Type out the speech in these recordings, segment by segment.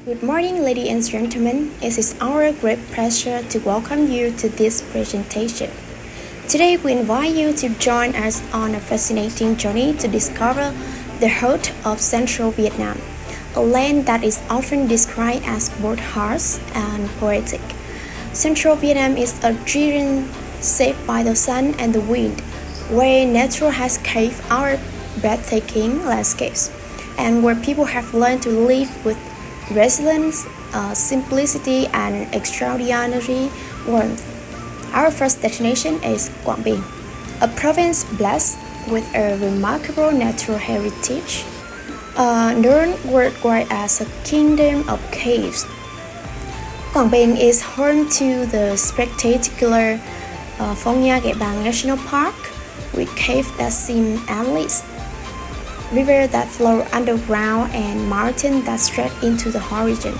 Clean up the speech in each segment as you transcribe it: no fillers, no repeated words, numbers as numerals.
Good morning, ladies and gentlemen. It is our great pleasure to welcome you to this presentation. Today, we invite you to join us on a fascinating journey to discover the heart of Central Vietnam, a land that is often described as both harsh and poetic. Central Vietnam is a region shaped by the sun and the wind, where nature has carved our breathtaking landscapes, and where people have learned to live with resilience, simplicity, and extraordinary warmth. Our first destination is Quảng Bình, a province blessed with a remarkable natural heritage, known worldwide as a kingdom of caves. Quảng Bình is home to the spectacular Phong Nha Kẻ Bàng National Park, with caves that seem endless, rivers that flow underground, and mountains that stretch into the horizon.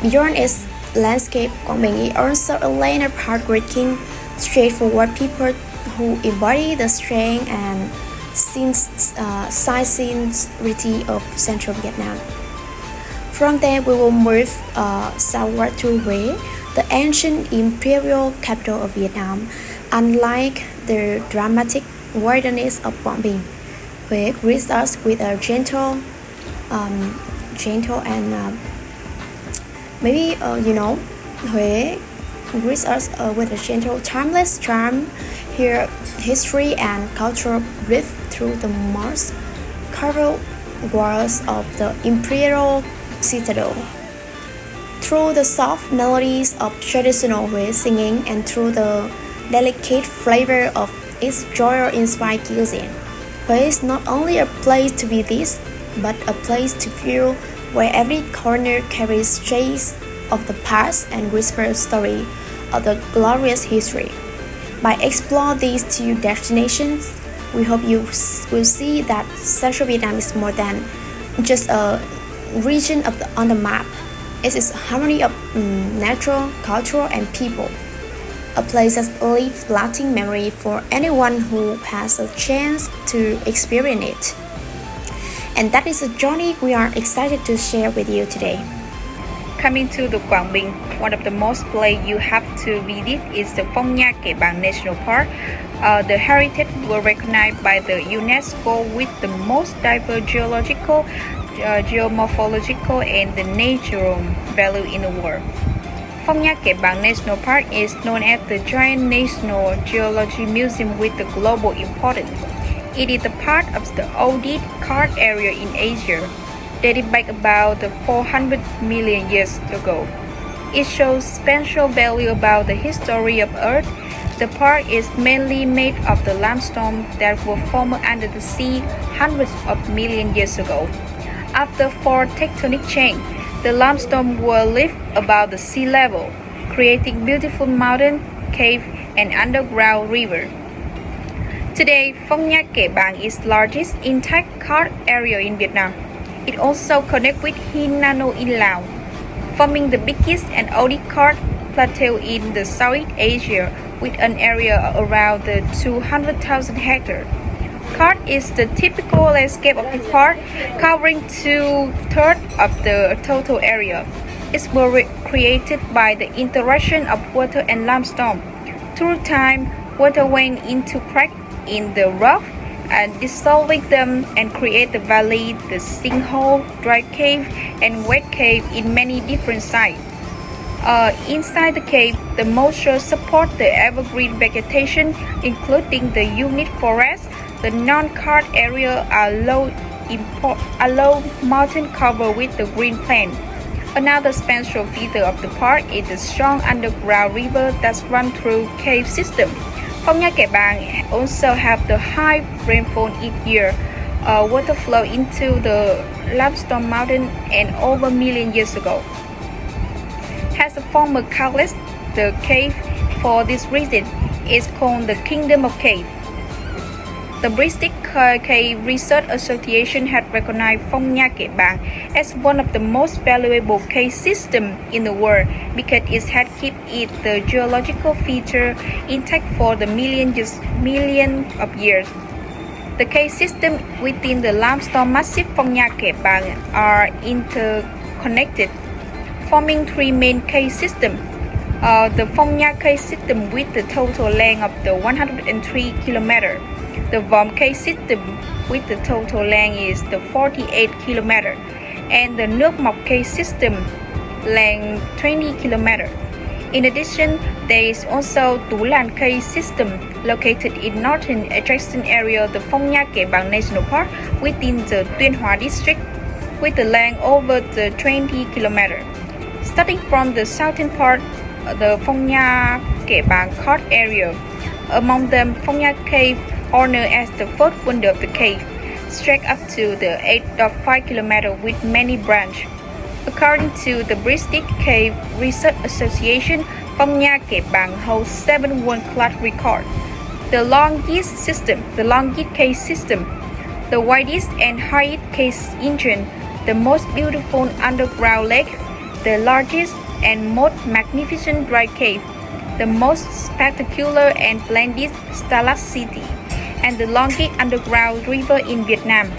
Beyond its landscape, Quảng Bình is also a land of hardworking, straightforward people who embody the strength and sincerity of Central Vietnam. From there, we will move southward to Huế, the ancient imperial capital of Vietnam. Unlike the dramatic wilderness of Quảng Bình, Huế greets us with a gentle and Huế greets us with a gentle, timeless charm. Here, history and culture breathe through the moss covered walls of the imperial citadel, through the soft melodies of traditional Huế singing, and through the delicate flavor of its joy-inspired cuisine. Huế is not only a place to visit, but a place to feel, where every corner carries traces of the past and whispers story of the glorious history. By exploring these two destinations, we hope you will see that Central Vietnam is more than just a region on the map. It is a harmony of natural, culture, and people. A place that leaves lasting memory for anyone who has a chance to experience it. And that is a journey we are excited to share with you today. Coming to the Quảng Bình, one of the most places you have to visit is the Phong Nha Kẻ Bàng National Park. The heritage was recognized by the UNESCO with the most diverse geological, geomorphological, and the natural value in the world. Phong Nha Kẻ Bàng National Park is known as the giant national geology museum with the global importance. It is a part of the oldest karst area in Asia, dating back about 400 million years ago. It shows special value about the history of Earth. The park is mainly made of the limestone that were formed under the sea hundreds of million years ago. After four tectonic change, the limestone will lift above the sea level, creating beautiful mountain, cave, and underground river. Today, Phong Nha Kẻ Bàng is the largest intact karst area in Vietnam. It also connects with HANU in Laos, forming the biggest and oldest karst plateau in the Southeast Asia, with an area around 200,000 hectares. Karst is the typical landscape of the park, covering 2/3 of the total area. It was created by the interaction of water and limestone. Through time, water went into cracks in the rock and dissolving them and create the valley, the sinkhole, dry cave, and wet cave in many different sites. Inside the cave, the moisture supports the evergreen vegetation, including the unique forest. The non-karst area are low mountain covered with the green plant. Another special feature of the park is the strong underground river that runs through cave system. Phong Nha Kẻ Bàng also have the high rainfall each year. Water flow into the limestone mountain and over a million years ago. Has a former catalyst, the cave for this reason is called the Kingdom of Cave. The British Cave Research Association had recognized Phong Nha Kẻ Bàng as one of the most valuable cave systems in the world because it had kept the geological feature intact for the millions of years. The cave system within the limestone massif Phong Nha Kẻ Bàng are interconnected. forming three main cave systems. The Phong Nha cave system with the total length of the 103 km. The Vom cave system with the total length is the 48 km. And the Nước Mọc cave system length 20 km. In addition, there is also Tú Làn cave system located in northern adjacent area of the Phong Nha Kẻ Bàng National Park within the Tuyên Hóa district with the length over the 20 km. Starting from the southern part of the Phong Nha Kẻ Bàng Court area, among them Phong Nha cave, honored as the first wonder of the cave, stretch up to the 8.5 km with many branches. According to the British Cave Research Association, Phong Nha Kẻ Bàng holds 7 world-class records. The longest cave system, the widest and highest cave engine, the most beautiful underground lake, the largest and most magnificent dry cave, the most spectacular and splendid stalactite, and the longest underground river in Vietnam,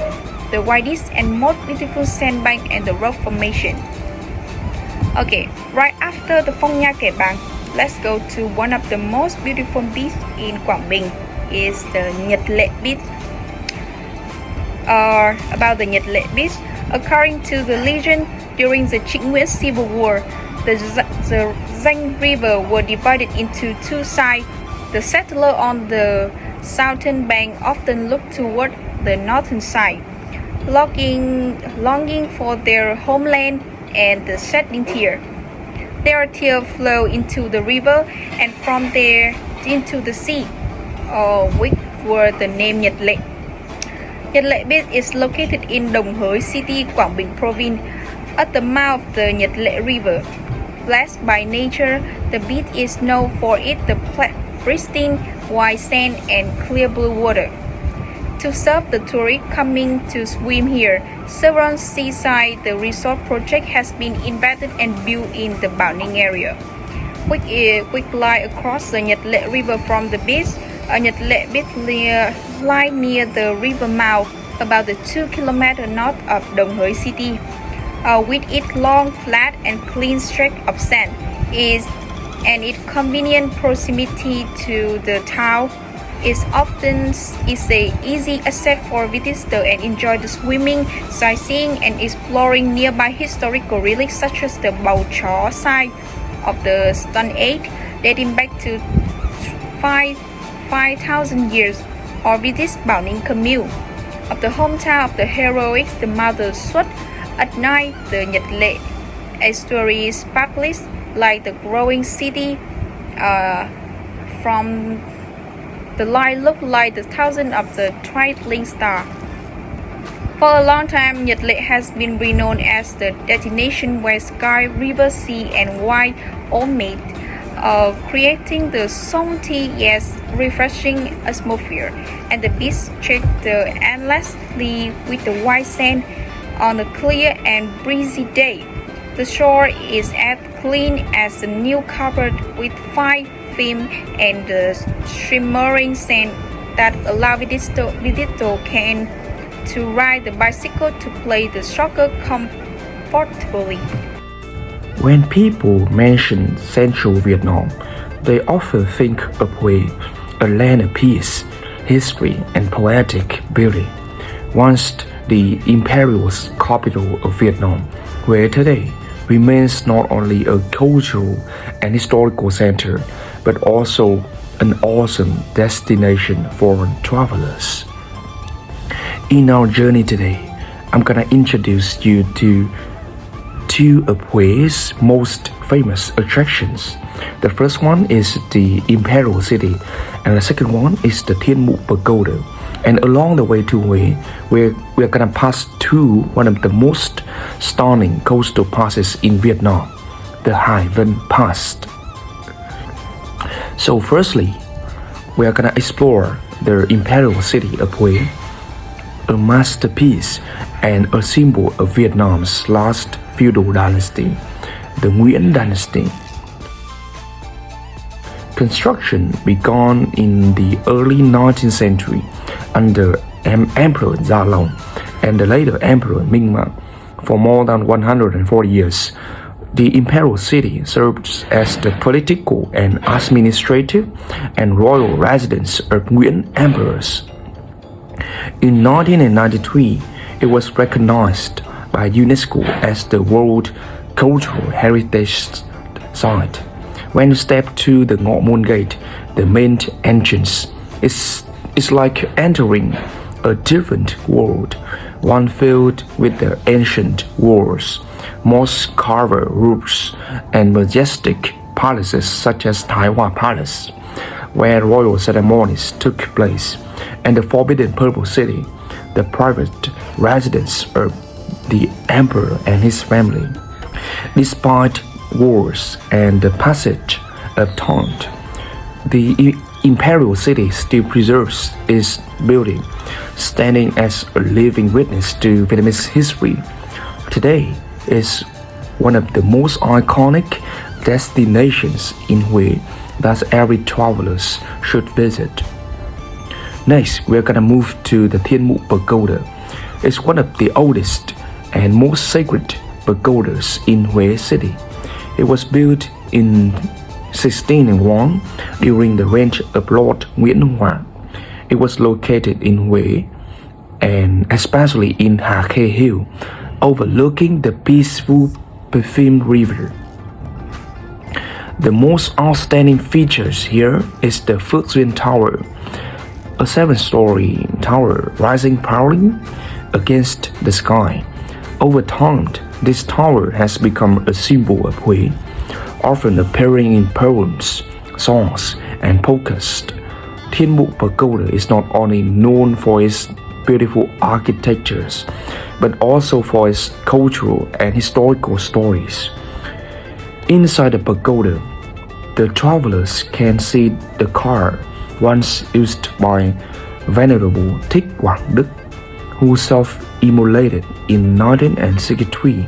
the widest and most beautiful sandbank and the rock formation. Okay, right after the Phong Nha Kẻ Bàng, let's go to one of the most beautiful beaches in Quảng Bình, is the Nhật Lệ Beach. About the Nhật Lệ Beach, according to the legend, during the Trịnh Nguyễn Civil War, the Danh River were divided into two sides. The settlers on the southern bank often looked toward the northern side, longing for their homeland and the settling here. Their tears flow into the river and from there into the sea, which were the name Nhật Lệ. Nhật Lệ Beach is located in Đồng Hới City, Quảng Bình Province, at the mouth of the Nhật Lệ River. Blessed by nature, the beach is known for its pristine white sand and clear blue water. To serve the tourists coming to swim here, several seaside the resort project has been invented and built in the Bảo area, which lie across the Nhật Lệ River from the beach. Nhật Lệ Beach lie near the river mouth, about the 2 km north of Đồng Hới City. With its long, flat, and clean stretch of sand, and its convenient proximity to the town, is an easy access for visitors and enjoy the swimming, sightseeing, and exploring nearby historical relics such as the Bầu Chó site of the Stone Age, dating back to 5,000 years, or visit Bảo Ninh commune of the hometown of the heroics, the Mother Xuất. At night, the Nhật Lệ estuary sparkles like the growing city. From the light look like the thousands of the twinkling stars. For a long time, Nhật Lệ has been renowned as the destination where sky, river, sea, and wine all meet, creating the salty yet refreshing atmosphere. And the beach stretches endlessly with the white sand on a clear and breezy day. The shore is as clean as a new carpet with fine film and the shimmering sand that allow visitors can to ride the bicycle to play the soccer comfortably. When people mention Central Vietnam, they often think of a land of peace, history, and poetic beauty. Once the imperial capital of Vietnam, where today remains not only a cultural and historical center, but also an awesome destination for travelers. In our journey today, I'm gonna introduce you to two of Hue's most famous attractions. The first one is the Imperial City, and the second one is the Thiên Mụ Pagoda. And along the way to Hue, we're gonna pass through one of the most stunning coastal passes in Vietnam, the Hải Vân Pass. So firstly, we are gonna explore the Imperial City of Hue, a masterpiece and a symbol of Vietnam's last feudal dynasty, the Nguyễn Dynasty. Construction began in the early 19th century under Emperor Gia Long and the later Emperor Minh Mạng. For more than 140 years, The imperial city serves as the political and administrative and royal residence of Nguyễn emperors. In 1993, it was recognized by UNESCO as the World Cultural Heritage Site. When you step to the Ngọ Môn Gate, the main entrance is like entering a different world, one filled with the ancient walls, moss-carved roofs, and majestic palaces such as Taiwan Palace, where royal ceremonies took place, and the Forbidden Purple City, the private residence of the emperor and his family. Despite wars and the passage of time, the imperial city still preserves its building, standing as a living witness to Vietnamese history. Today is one of the most iconic destinations in Huế that every travelers should visit. Next, we're gonna move to the Thiên Mụ Pagoda. It's one of the oldest and most sacred pagodas in Huế city. It was built in 1601 during the reign of Lord Nguyễn Hòa. It was located in Huế and especially in Hà Khê Hill, overlooking the peaceful Perfume River. The most outstanding features here is the Phước Duyên Tower, a 7-story tower rising proudly against the sky. Over time, this tower has become a symbol of Huế, often appearing in poems, songs, and podcasts. Thiên Mụ Pagoda is not only known for its beautiful architectures, but also for its cultural and historical stories. Inside the pagoda, the travelers can see the car once used by Venerable Thích Quảng Đức, who self-immolated in 1963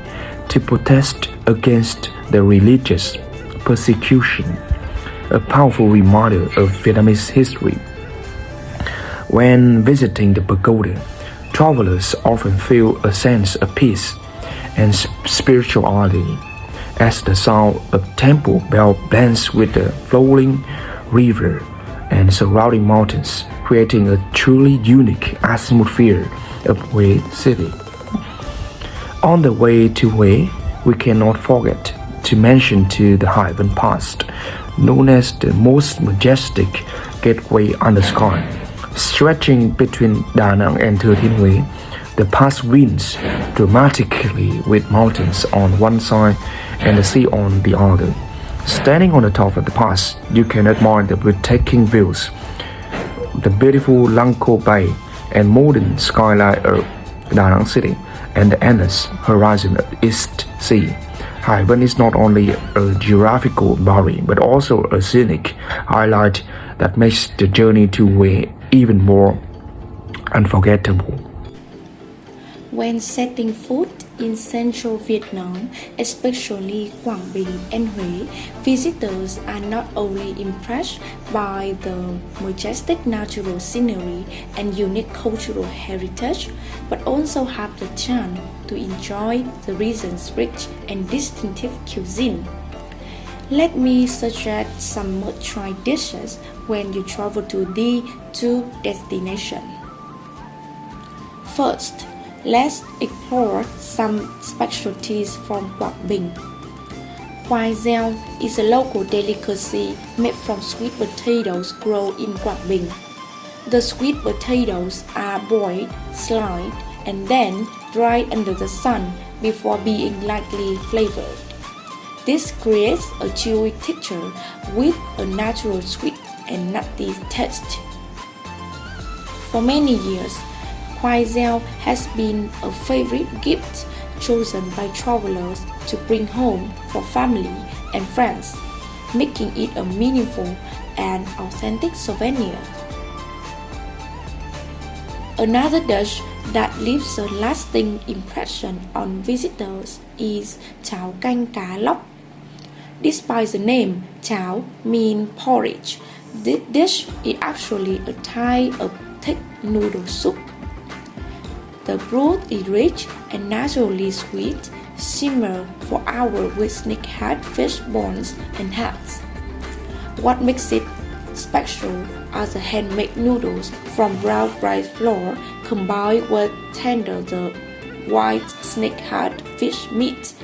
to protest against the religious persecution, a powerful reminder of Vietnamese history. When visiting the pagoda, travelers often feel a sense of peace and spirituality as the sound of temple bell blends with the flowing river and surrounding mountains, creating a truly unique atmosphere of Huế city. On the way to Huế, we cannot forget to mention the Hải Vân Pass, known as the most majestic gateway under sky. Stretching between Da Nang and Thừa Thiên Huế, the pass winds dramatically with mountains on one side and the sea on the other. Standing on the top of the pass, you can admire the breathtaking views, the beautiful Lăng Cô Bay and modern skyline of Da Nang city, and the endless horizon of East Sea. Hải Vân is not only a geographical boundary but also a scenic highlight that makes the journey to Huế even more unforgettable. When setting foot in central Vietnam, especially Quảng Bình and Huế, visitors are not only impressed by the majestic natural scenery and unique cultural heritage, but also have the chance to enjoy the region's rich and distinctive cuisine. Let me suggest some must-try dishes when you travel to the two destinations. First, let's explore some specialties from Quảng Bình. Khoai gieo is a local delicacy made from sweet potatoes grown in Quảng Bình. The sweet potatoes are boiled, sliced, and then dried under the sun before being lightly flavored. This creates a chewy texture with a natural sweet and nutty taste. For many years, khoai gieo has been a favorite gift chosen by travelers to bring home for family and friends, making it a meaningful and authentic souvenir. Another dish that leaves a lasting impression on visitors is cháo canh cá lóc. Despite the name, cháo means porridge. This dish is actually a type of thick noodle soup. The broth is rich and naturally sweet, simmer for hours with snakehead fish bones and heads. What makes it special are the handmade noodles from brown rice flour combined with tender the white snakehead fish meat,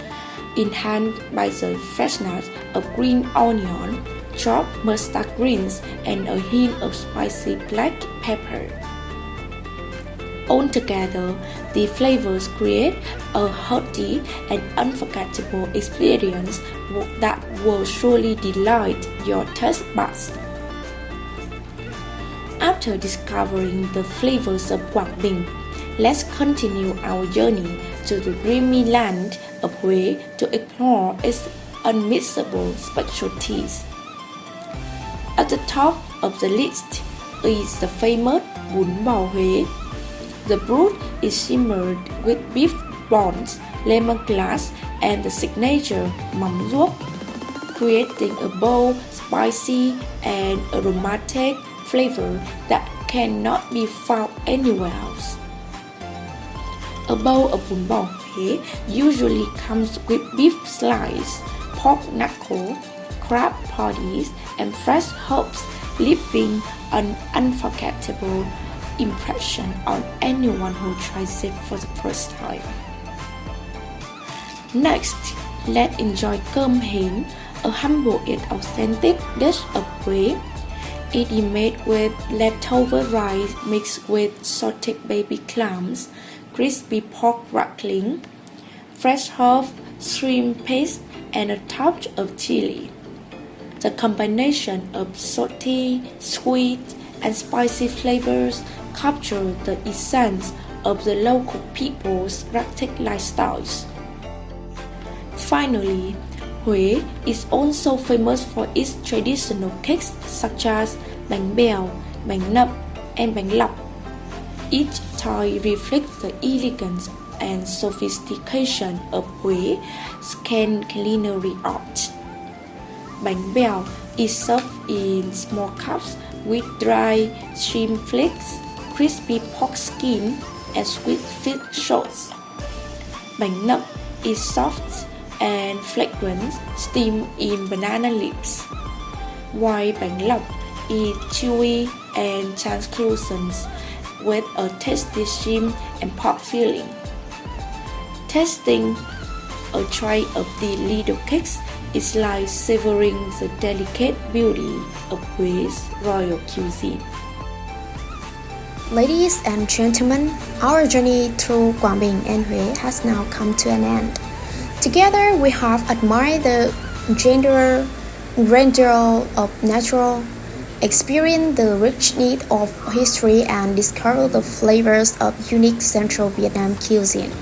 enhanced by the freshness of green onion, chopped mustard greens, and a hint of spicy black pepper. Altogether, the flavors create a hearty and unforgettable experience that will surely delight your taste buds. After discovering the flavors of Quảng Bình, let's continue our journey to the dreamy land of Huế to explore its unmissable specialties. At the top of the list is the famous bún bò Huế. The broth is simmered with beef bones, lemongrass, and the signature mắm ruốc, creating a bold, spicy, and aromatic flavor that cannot be found anywhere else. A bowl of bún bò Huế usually comes with beef slice, pork knuckle, crab patties, and fresh herbs, leaving an unforgettable impression on anyone who tries it for the first time. Next, let's enjoy cơm hến, a humble yet authentic dish of Huế. It is made with leftover rice mixed with sauteed baby clams, crispy pork crackling, fresh herb, shrimp paste, and a touch of chili. The combination of salty, sweet, and spicy flavors capture the essence of the local people's rustic lifestyles. Finally, Huế is also famous for its traditional cakes such as bánh bèo, bánh nậm, and bánh lọc. Each toy reflects the elegance and sophistication of Hué's culinary art. Bánh bèo is served in small cups with dry shrimp flakes, crispy pork skin, and sweet fish shots. Bánh nậm is soft and fragrant, steamed in banana leaves, while bánh lọc is chewy and translucent with a tasty shrimp and pork filling. Tasting a tray of the little cakes is like savoring the delicate beauty of Hué's royal cuisine. Ladies and gentlemen, our journey through Quảng Bình and Huế has now come to an end. Together, we have admired the grandeur of nature, experienced the richness of history, and discovered the flavors of unique Central Vietnam cuisine.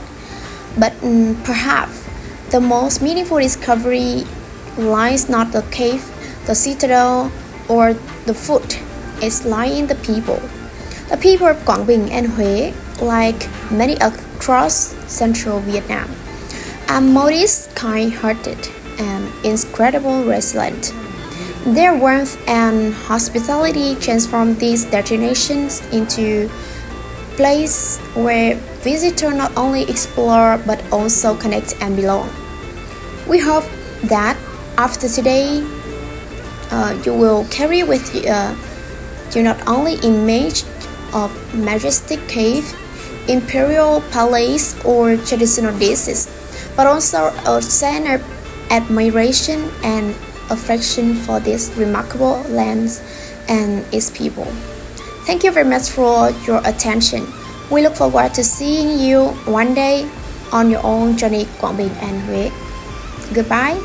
But perhaps the most meaningful discovery lies not the cave, the citadel, or the food. It's lying in the people. The people of Quảng Bình and Huế, like many across Central Vietnam, are modest, kind-hearted, and incredibly resilient. Their warmth and hospitality transform these destinations into places where visitors not only explore but also connect and belong. We hope that after today, you will carry with you not only image of majestic cave, imperial palace, or traditional dishes, but also a sense of admiration and affection for this remarkable land and its people. Thank you very much for your attention. We look forward to seeing you one day on your own journey Quảng Bình and Huế. Goodbye.